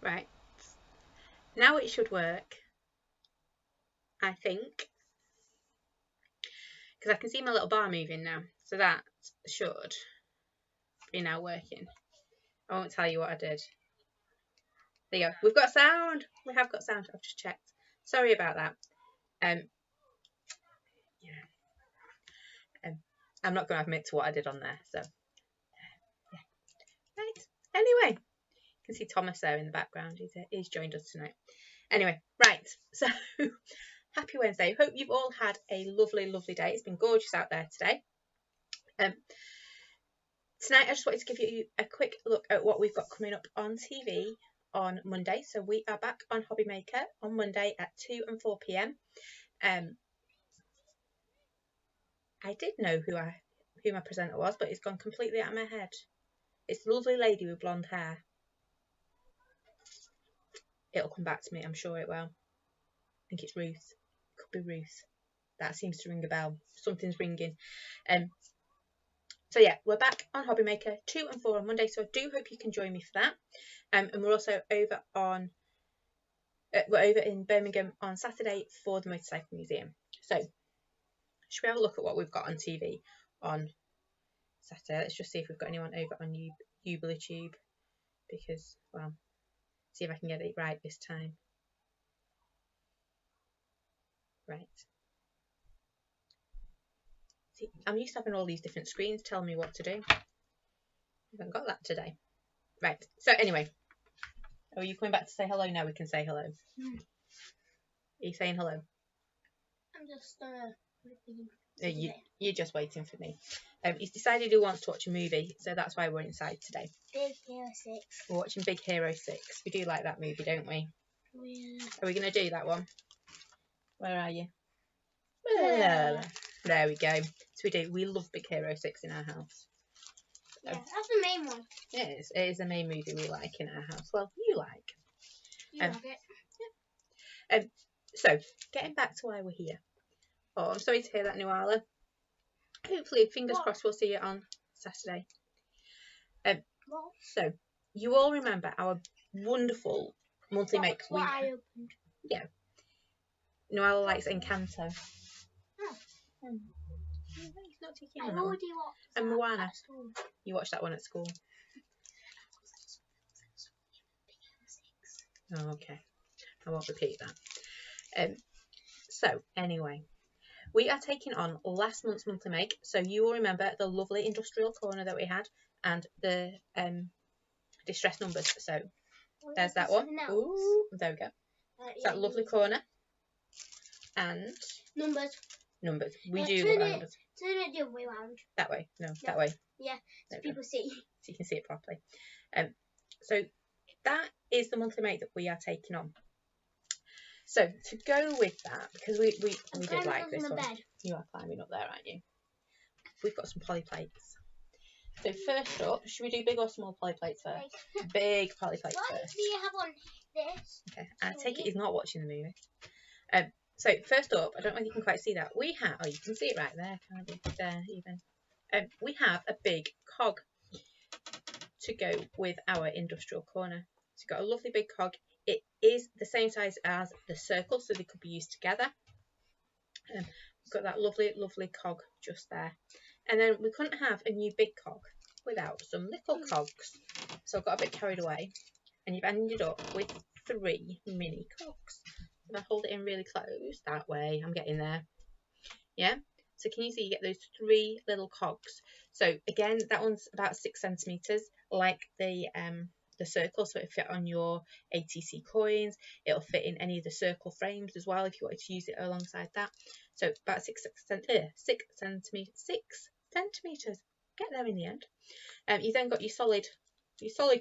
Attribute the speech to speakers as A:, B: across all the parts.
A: Right, now it should work, I think, because I can see my little bar moving now, so that should be now working. I won't tell you what I did. There you go. We've got sound. We have got sound. I've just checked. Sorry about that. I'm not going to admit to what I did on there. So, yeah. Right. Anyway, you can see Thomas there in the background. He's joined us tonight. Anyway, right. So, happy Wednesday. Hope you've all had a lovely, lovely day. It's been gorgeous out there today. Tonight, I just wanted to give you a quick look at what we've got coming up on TV on Monday. So we are back on Hobby Maker on Monday at 2 and 4 p.m. I did know who my presenter was, but it's gone completely out of my head. It's the lovely lady with blonde hair. It'll come back to me, I'm sure it will. I think it's Ruth. It could be Ruth. That seems to ring a bell. Something's ringing. So yeah, we're back on Hobby Maker 2 and 4 on Monday, so I do hope you can join me for that. And we're also over in Birmingham on Saturday for the Motorcycle Museum. So should we have a look at what we've got on TV on Saturday? Let's just see if we've got anyone over on YouTube, because, well, see if I can get it right this time. Right. See, I'm used to having all these different screens telling me what to do. I haven't got that today. Right. So anyway, are you coming back to say hello now? We can say hello. Are you saying hello?
B: I'm just
A: you're just waiting for me. He's decided he wants to watch a movie, so that's why we're inside today.
B: Big Hero 6.
A: We're watching Big Hero 6. We do like that movie, don't we?
B: Yeah.
A: Are we going to do that one? Where are you?
B: Yeah.
A: There we go. So we do. We love Big Hero 6 in our house.
B: Yeah, that's the main one.
A: It is the main movie we like in our house. Well, you like.
B: You like it.
A: Yeah. So, getting back to why we're here. Oh, I'm sorry to hear that, Nuala. Hopefully, fingers crossed, we'll see you on Saturday. So, you all remember our wonderful monthly make.
B: What I opened.
A: Yeah. Nuala likes Encanto.
B: Oh.
A: He's not taking
B: I
A: on that one.
B: already watched
A: And
B: that
A: Moana.
B: at school.
A: You watched that one at school? Oh, okay. I won't repeat that. So, anyway, we are taking on last month's monthly make. So, you will remember the lovely industrial corner that we had and the distress numbers. So, there's that one. Ooh, there we go. That lovely corner. And
B: numbers.
A: We do look at numbers.
B: Turn it the other way around.
A: That way. No, that way.
B: Yeah, so people see.
A: So you can see it properly. So that is the monthly make that we are taking on. So to go with that, because we did like this one.
B: Bed.
A: You are climbing up there, aren't you? We've got some poly plates. So first up, should we do big or small poly plates first? Big poly plates first.
B: What do you have on this?
A: Okay, I take it he's not watching the movie. So first up, I don't know if you can quite see that. We have, oh, you can see it right there, can't you? There, even. We have a big cog to go with our industrial corner. So you've got a lovely big cog. It is the same size as the circle, so they could be used together. We've got that lovely, lovely cog just there. And then we couldn't have a new big cog without some little cogs. So I got a bit carried away, and you've ended up with 3 mini cogs. If I hold it in really close, that way, I'm getting there. Yeah? So can you see you get those 3 little cogs? So again, that one's about 6 centimetres, like the circle, so it'll fit on your ATC coins. It'll fit in any of the circle frames as well if you wanted to use it alongside that. So about 6 centimetres. Get there in the end. You then got your solid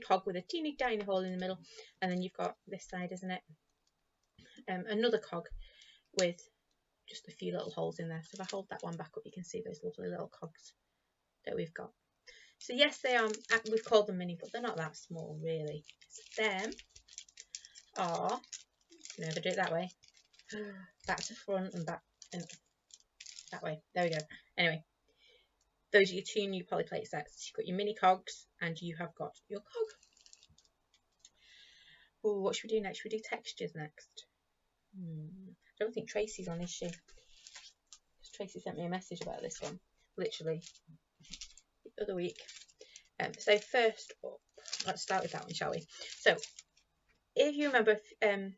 A: cog with a teeny tiny hole in the middle, and then you've got this side, isn't it? Another cog with just a few little holes in there. So if I hold that one back up, you can see those lovely little cogs that we've got. So yes, they are, we've called them mini, but they're not that small really. So them are, never do it that way, back to front and back and that way. There we go. Anyway, those are your 2 new polyplate sets. You've got your mini cogs and you have got your cog. Ooh, what should we do next? Should we do textures next? I don't think Tracy's on, is she? Because Tracy sent me a message about this one, literally the other week. So first up, let's start with that one, shall we? So if you remember, a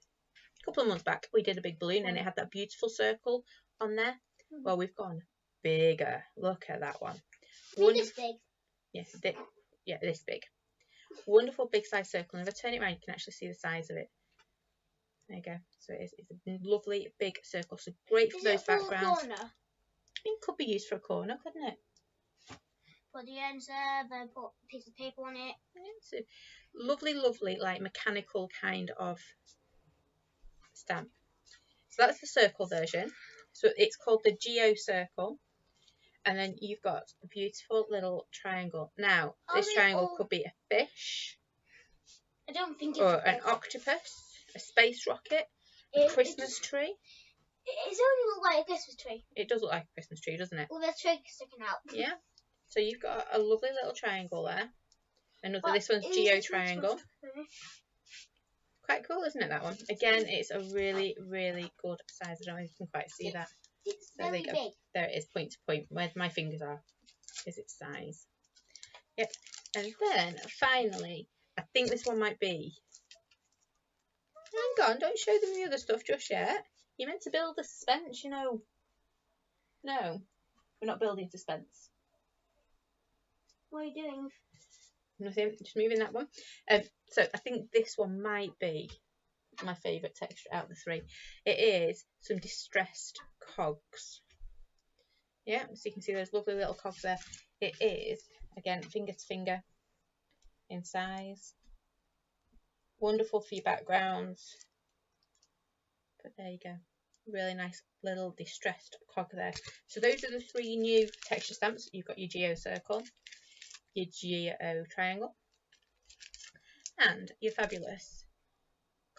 A: couple of months back, we did a big balloon and it had that beautiful circle on there. Well, we've gone bigger. Look at that one.
B: This big.
A: Yes, yeah, this big. Wonderful big size circle. And if I turn it around, you can actually see the size of it. There you go. So it's a lovely big circle. So great for those backgrounds. It could be used for a corner, couldn't it?
B: Put the ends there, then put a piece of paper on it.
A: Yeah, it's a lovely, lovely, like mechanical kind of stamp. So that's the circle version. So it's called the Geo Circle. And then you've got a beautiful little triangle. Now, this triangle could be a fish.
B: I don't think it's
A: or an octopus, a space rocket, a Christmas tree.
B: It's only look like a Christmas tree.
A: It does look like a Christmas tree, doesn't it?
B: With a twig sticking out.
A: Yeah. So you've got a lovely little triangle there. This one's Geotriangle. Quite cool, isn't it, that one? Again, it's a really, really good size. I don't know if you can quite see that.
B: It's very big.
A: There it is, point to point. Where my fingers are is its size. Yep. And then, finally, I think this one might be... Hang on, don't show them the other stuff just yet. You're meant to build the suspense, you know. No, we're not building suspense.
B: What are you doing?
A: Nothing, just moving that one. So I think this one might be my favourite texture out of the three. It is some distressed cogs. Yeah, so you can see those lovely little cogs there. It is, again, finger to finger in size. Wonderful for your backgrounds. But there you go. Really nice little distressed cog there. So those are the three new texture stamps. You've got your Geo Circle, your Geo Triangle, and your fabulous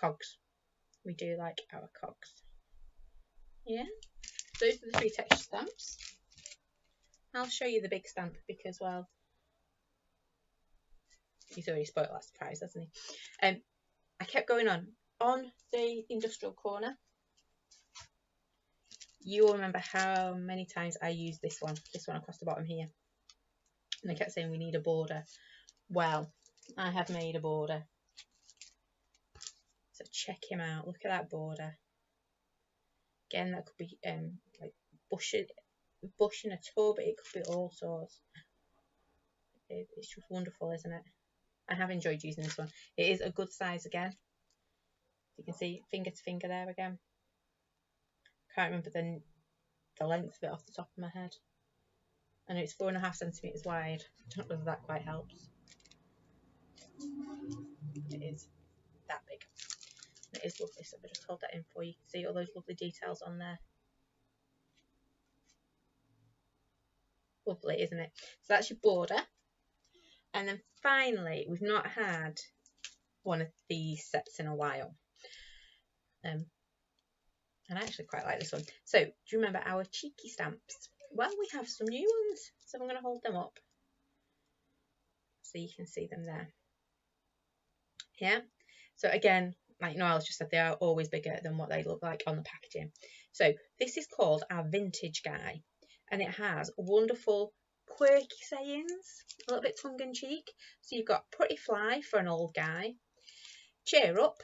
A: cogs. We do like our cogs. Yeah, those are the three texture stamps. I'll show you the big stamp because, well, he's already spoiled that surprise, hasn't he? I kept going on the industrial corner. You will remember how many times I used this one across the bottom here. And I kept saying we need a border. Well, I have made a border. So check him out. Look at that border. Again, that could be like bush in a tub. It could be all sorts. It's just wonderful, isn't it? I have enjoyed using this one. It is a good size again. You can see finger to finger there again. Can't remember the length of it off the top of my head. I know it's 4.5 centimetres wide. I don't know if that quite helps. It is that big. It is lovely, so I'll just hold that in for you. You can see all those lovely details on there. Lovely, isn't it? So that's your border. And then finally, we've not had one of these sets in a while. And I actually quite like this one. So, do you remember our cheeky stamps? Well, we have some new ones. So I'm going to hold them up so you can see them there. Yeah. So again, like Noelle's just said, they are always bigger than what they look like on the packaging. So this is called our vintage guy. And it has wonderful quirky sayings, a little bit tongue-in-cheek. So you've got pretty fly for an old guy. Cheer up.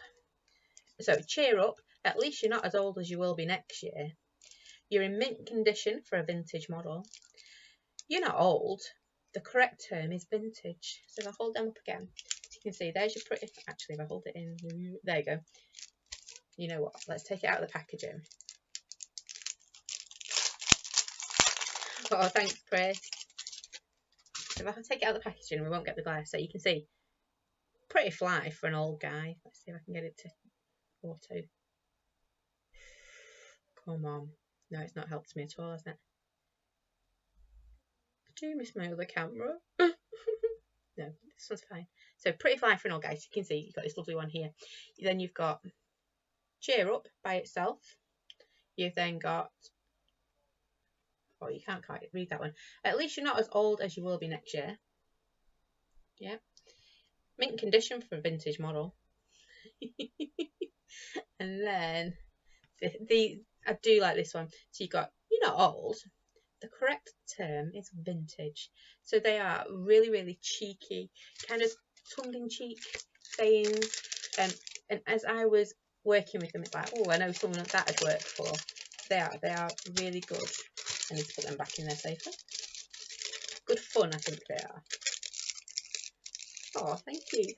A: So cheer up. At least you're not as old as you will be next year. You're in mint condition for a vintage model. You're not old. The correct term is vintage. So if I hold them up again, as you can see, there's your pretty... Actually, if I hold it in... There you go. You know what? Let's take it out of the packaging. Oh, thanks, Chris. So if I take it out of the packaging, we won't get the glare. So you can see, pretty fly for an old guy. Let's see if I can get it to auto. Come on. No, it's not helped me at all, has it? Do miss my other camera. No, this one's fine. So pretty fly for an old guy. So you can see you've got this lovely one here. Then you've got cheer up by itself. You've then got... Oh, you can't quite read that one. At least you're not as old as you will be next year. Yeah. Mint condition for a vintage model. And then I do like this one. So you've got, you're not old. The correct term is vintage. So they are really, really cheeky, kind of tongue-in-cheek sayings. And as I was working with them, it's like, oh, I know someone that I'd work for. They are really good. I need to put them back in there safely. Good fun, I think they are. Oh, thank you.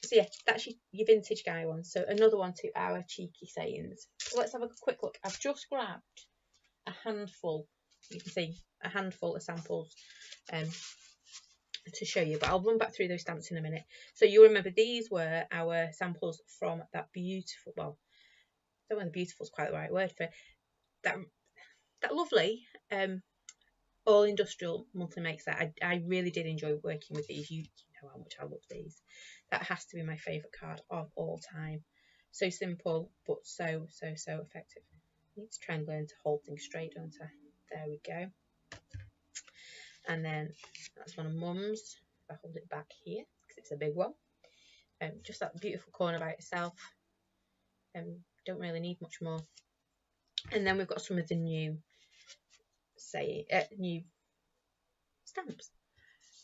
A: So yeah, that's your vintage guy one. So another one to our cheeky sayings. So let's have a quick look. I've just grabbed a handful. You can see a handful of samples to show you, but I'll run back through those stamps in a minute. So you'll remember these were our samples from that beautiful, well, I don't know if beautiful is quite the right word for it, that lovely all industrial monthly make set. I really did enjoy working with these. You know how much I love these. That has to be my favourite card of all time. So simple, but so effective. I need to try and learn to hold things straight, don't I? There we go. And then that's one of Mum's. If I hold it back here, because it's a big one. Just that beautiful corner by itself. Don't really need much more. And then we've got some of the new stamps.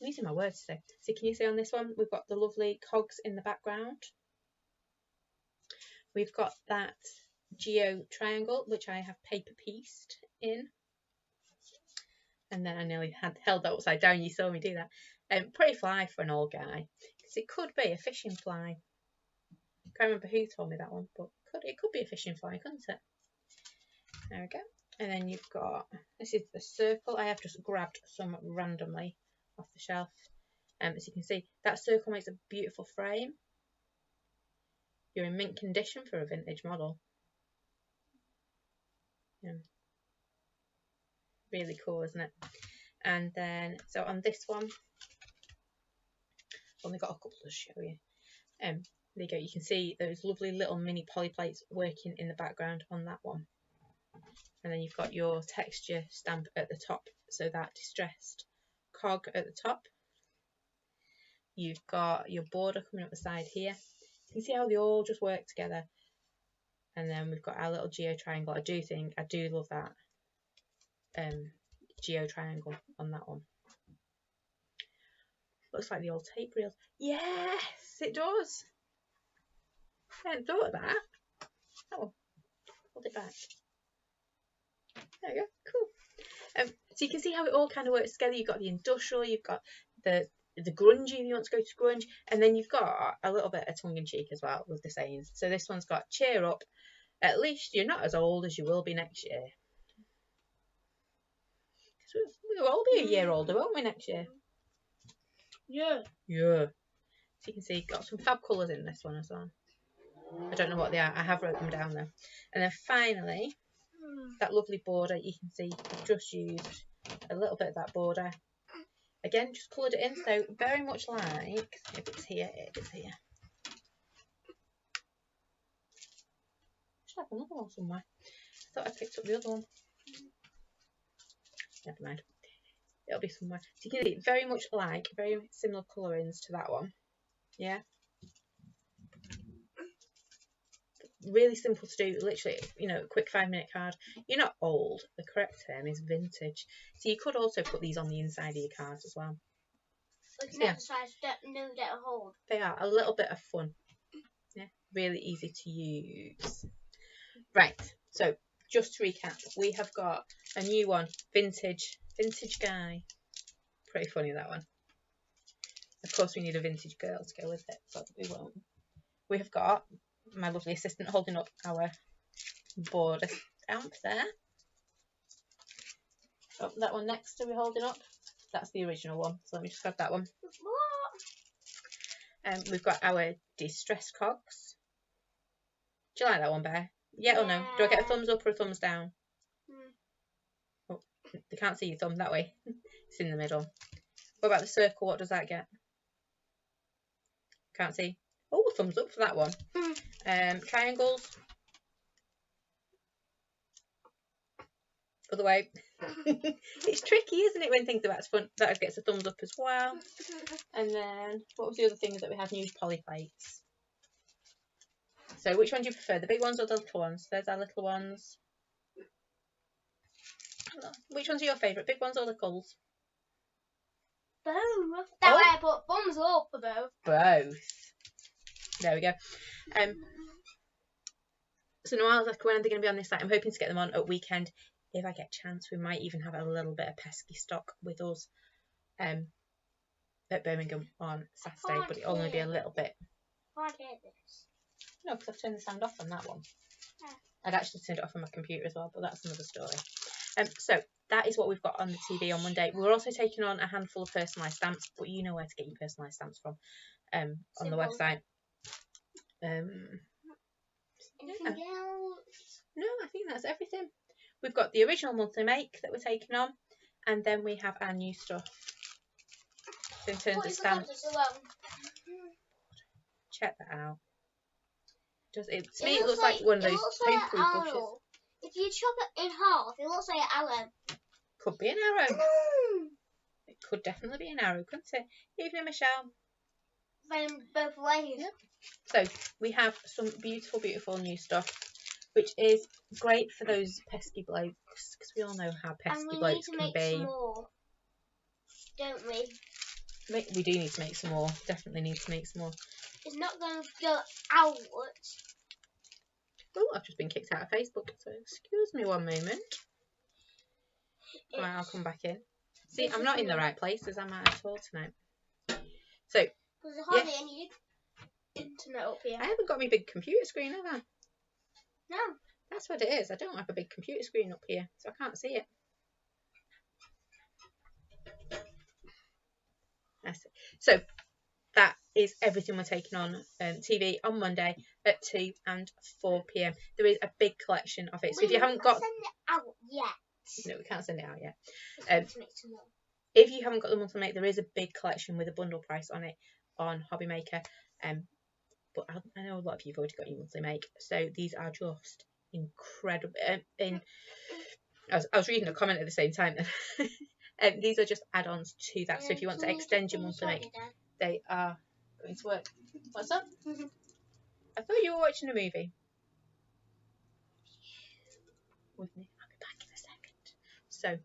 A: I'm using my words today. So can you see on this one, we've got the lovely Cogs in the background. We've got that Geotriangle, which I have paper pieced in. And then I nearly held that upside down. You saw me do that. Pretty fly for an old guy. Because it could be a fishing fly. Can't remember who told me that one, but it could be a fishing fly, couldn't it? There we go. And then you've got, this is the circle. I have just grabbed some randomly off the shelf. As you can see, that circle makes a beautiful frame. You're in mint condition for a vintage model. Yeah. Really cool, isn't it? And then, so on this one, I've only got a couple to show you. There you go. You can see those lovely little mini poly plates working in the background on that one. And then you've got your texture stamp at the top, so that distressed cog at the top. You've got your border coming up the side here. You can see how they all just work together. And then we've got our little Geotriangle. I do love that Geotriangle on that one. Looks like the old tape reels. Yes, it does. I hadn't thought of that. Oh, hold it back. There we go. Cool. So you can see how it all kind of works together. You've got the industrial, you've got the grungy if you want to go to grunge, and then you've got a little bit of tongue-in-cheek as well with the sayings. So this one's got cheer up. At least you're not as old as you will be next year. Because we'll all be a year older, won't we, next year?
B: Yeah.
A: Yeah. So you can see, got some fab colours in this one as well. I don't know what they are. I have wrote them down though. And then finally, that lovely border. You can see I've just used a little bit of that border. Again, just coloured it in. So very much like, if it's here, it is here. Should have another one somewhere. I thought I picked up the other one. Never mind. It'll be somewhere. So you can see very much like, very similar colourings to that one. Yeah. Really simple to do, literally, you know, a quick 5-minute card. You're not old. The correct term is vintage. So you could also put these on the inside of your cards as well.
B: Looking at the size, no that hold.
A: They are a little bit of fun. Yeah, really easy to use. Right, so just to recap, we have got a new one, vintage guy. Pretty funny, that one. Of course, we need a vintage girl to go with it, but we won't. We have got my lovely assistant holding up our border stamp there. Oh, that one next to we holding up, that's the original one, so let me just grab that one. We've got our distressed cogs. Do you like that one, Bear? Yeah or no? Do I get a thumbs up or a thumbs down? Oh, they can't see your thumb that way. It's in the middle. What about the circle? What does that get? Can't see. Oh, thumbs up for that one. Triangles. Other way. It's tricky, isn't it, when things are about fun? That gets a thumbs up as well. And then, what was the other thing that we had? New poly plates. So which one do you prefer, the big ones or the little ones? There's our little ones. Which ones are your favourite, big ones or littles?
B: Both. That way I put thumbs up for both.
A: Both. There we go. So now when are they going to be on this site? I'm hoping to get them on at weekend. If I get a chance, we might even have a little bit of pesky stock with us at Birmingham on Saturday, but it'll only be a little bit.
B: I can't hear this.
A: No, because I've turned the sound off on that one.
B: Yeah.
A: I'd actually turned it off on my computer as well, but that's another story. So that is what we've got on the TV on Monday. We're also taking on a handful of personalised stamps, but you know where to get your personalised stamps from on the website.
B: Anything else?
A: No, I think that's everything. We've got the original monthly make that we're taking on, and then we have our new stuff. So in terms of stamps, check that out. To me, it looks like one of those papery bushes.
B: If you chop it in half, it looks like an arrow.
A: Could be an arrow. It could definitely be an arrow, couldn't it? Evening, Michelle.
B: Both ways.
A: Yep. So we have some beautiful, beautiful new stuff, which is great for those pesky blokes, because we all know how pesky blokes can be. And we need to make some more,
B: don't we?
A: We do need to make some more. Definitely need to make some more.
B: It's not going to go out.
A: Oh, I've just been kicked out of Facebook, so excuse me one moment. Right, I'll come back in. See, I'm not in the right places, am I, at all tonight? So,
B: there's hardly any internet up here.
A: I haven't got my big computer screen, have I?
B: No.
A: That's what it is. I don't have a big computer screen up here, so I can't see it. That's it. So, that is everything we're taking on TV on Monday at 2 and 4 p.m. There is a big collection of it. So if you haven't got...
B: send it out yet.
A: No, we can't send it out yet. If you haven't got the monthly make, there is a big collection with a bundle price on it on Hobby Maker. But I know a lot of you have already got your monthly make. So these are just incredible. I was reading a comment at the same time. These are just add-ons to that. So if you want to extend your monthly make, they are going to work. What's up? I thought you were watching a movie. With me. I'll be back in a second. So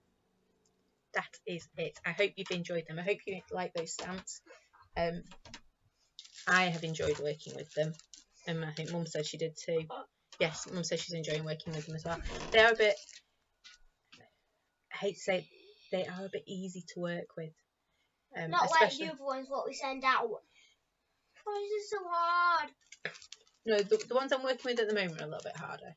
A: that is it. I hope you've enjoyed them. I hope you like those stamps. I have enjoyed working with them. And I think Mum said she did too. Yes, Mum said she's enjoying working with them as well. They are a bit, I hate to say, they are a bit easy to work with.
B: Not like the other ones what we send out. Why is it so hard?
A: No, the ones I'm working with at the moment are a little bit harder.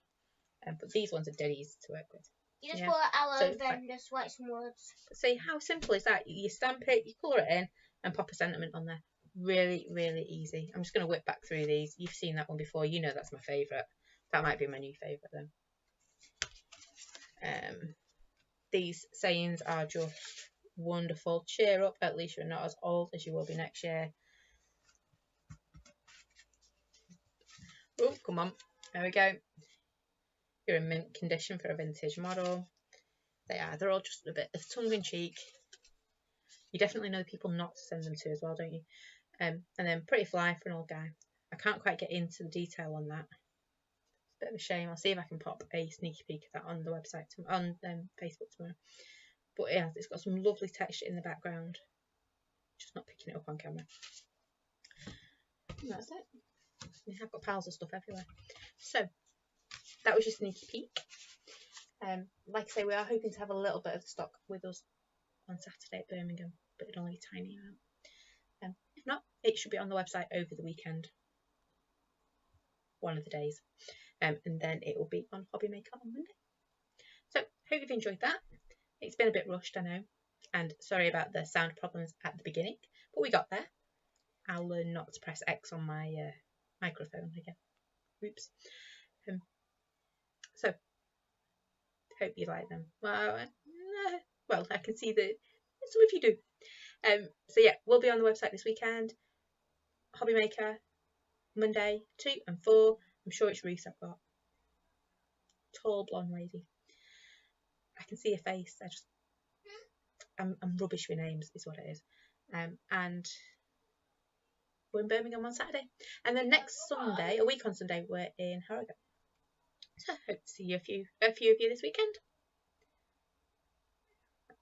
A: But these ones are dead easy to work with.
B: You just put aloe, then just write some words.
A: See, how simple is that? You stamp it, you colour it in, and pop a sentiment on there. Really, really easy. I'm just going to whip back through these. You've seen that one before. You know that's my favourite. That might be my new favourite then. These sayings are just wonderful. Cheer up, at least you're not as old as you will be next year. Oh, come on. There we go. You're in mint condition for a vintage model. They're all just a bit of tongue-in-cheek. You definitely know the people not to send them to as well, don't you? And then Pretty Fly for an old guy. I can't quite get into the detail on that. It's a bit of a shame. I'll see if I can pop a sneaky peek of that on the website, on Facebook tomorrow. But yeah, it's got some lovely texture in the background. Just not picking it up on camera. And that's it. I've got piles of stuff everywhere. So, that was your sneaky peek. Like I say, we are hoping to have a little bit of the stock with us on Saturday at Birmingham, but it'll only a tiny amount. If not, it should be on the website over the weekend, one of the days, and then it will be on Hobby Maker on Monday. So, hope you've enjoyed that. It's been a bit rushed, I know, and sorry about the sound problems at the beginning, but we got there. I'll learn not to press X on my microphone again. Oops. So, hope you like them. Well, I can see that some of you do. So yeah, we'll be on the website this weekend. Hobby Maker, Monday, 2 and 4. I'm sure it's Reese I've got. Tall blonde lady. I can see her face. I'm rubbish with names, is what it is. And we're in Birmingham on Saturday. And then next Sunday, a week on Sunday, we're in Harrogate. So I hope to see you, a few of you this weekend.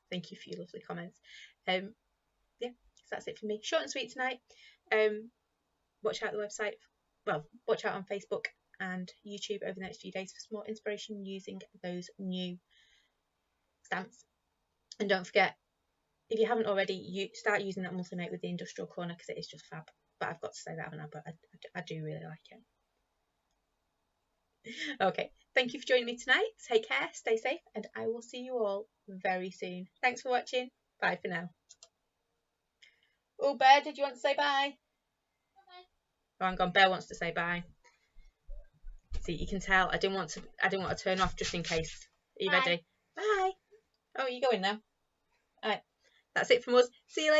A: Thank you for your lovely comments. Yeah, so that's it for me. Short and sweet tonight. Watch out the website. Well, watch out on Facebook and YouTube over the next few days for some more inspiration using those new stamps. And don't forget, if you haven't already, you start using that monthly note with the industrial corner, because it is just fab. But I've got to say that, haven't I? But I do really like it. Okay, thank you for joining me tonight. Take care, stay safe, and I will see you all very soon. Thanks for watching. Bye for now. Oh, Bear, did you want to say bye? Bye. Oh, hang on, Bear wants to say bye. See, you can tell I didn't want to turn off just in case. Are you ready? Bye. Oh, you're going now. All right. That's it from us. See you later.